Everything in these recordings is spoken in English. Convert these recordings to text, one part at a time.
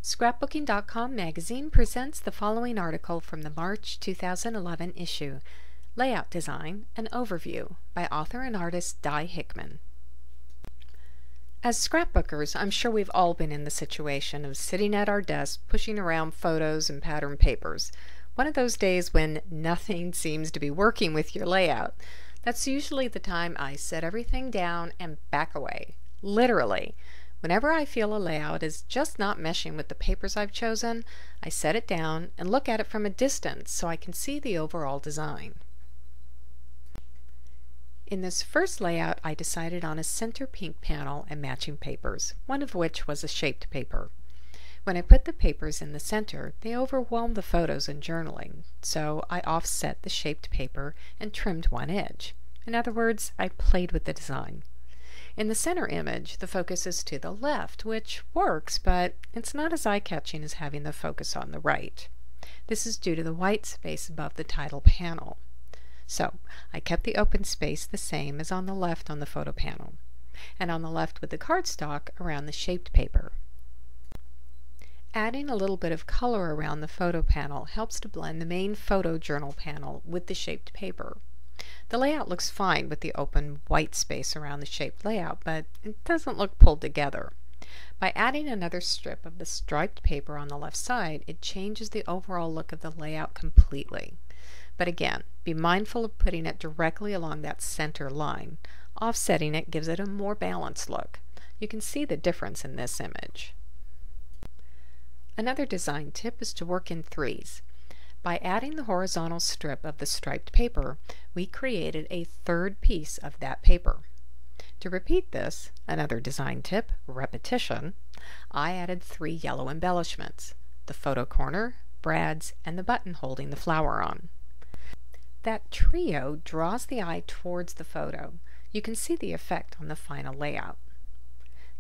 Scrapbooking.com magazine presents the following article from the March 2011 issue, Layout Design, an Overview, by author and artist Di Hickman. As scrapbookers, I'm sure we've all been in the situation of sitting at our desk pushing around photos and pattern papers. One of those days when nothing seems to be working with your layout. That's usually the time I set everything down and back away. Literally. Whenever I feel a layout is just not meshing with the papers I've chosen, I set it down and look at it from a distance so I can see the overall design. In this first layout, I decided on a center pink panel and matching papers, one of which was a shaped paper. When I put the papers in the center, they overwhelmed the photos and journaling, so I offset the shaped paper and trimmed one edge. In other words, I played with the design. In the center image, the focus is to the left, which works, but it's not as eye-catching as having the focus on the right. This is due to the white space above the title panel. So, I kept the open space the same as on the left on the photo panel, and on the left with the cardstock around the shaped paper. Adding a little bit of color around the photo panel helps to blend the main photo journal panel with the shaped paper. The layout looks fine with the open white space around the shaped layout, but it doesn't look pulled together. By adding another strip of the striped paper on the left side, it changes the overall look of the layout completely. But again, be mindful of putting it directly along that center line. Offsetting it gives it a more balanced look. You can see the difference in this image. Another design tip is to work in threes. By adding the horizontal strip of the striped paper, we created a third piece of that paper. To repeat this, another design tip, repetition, I added 3 yellow embellishments: the photo corner, brads, and the button holding the flower on. That trio draws the eye towards the photo. You can see the effect on the final layout.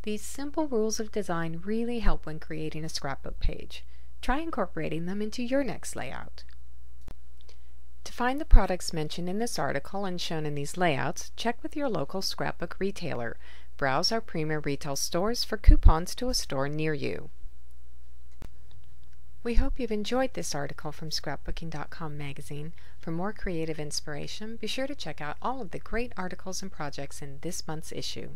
These simple rules of design really help when creating a scrapbook page. Try incorporating them into your next layout. To find the products mentioned in this article and shown in these layouts, check with your local scrapbook retailer. Browse our premier retail stores for coupons to a store near you. We hope you've enjoyed this article from Scrapbooking.com magazine. For more creative inspiration, be sure to check out all of the great articles and projects in this month's issue.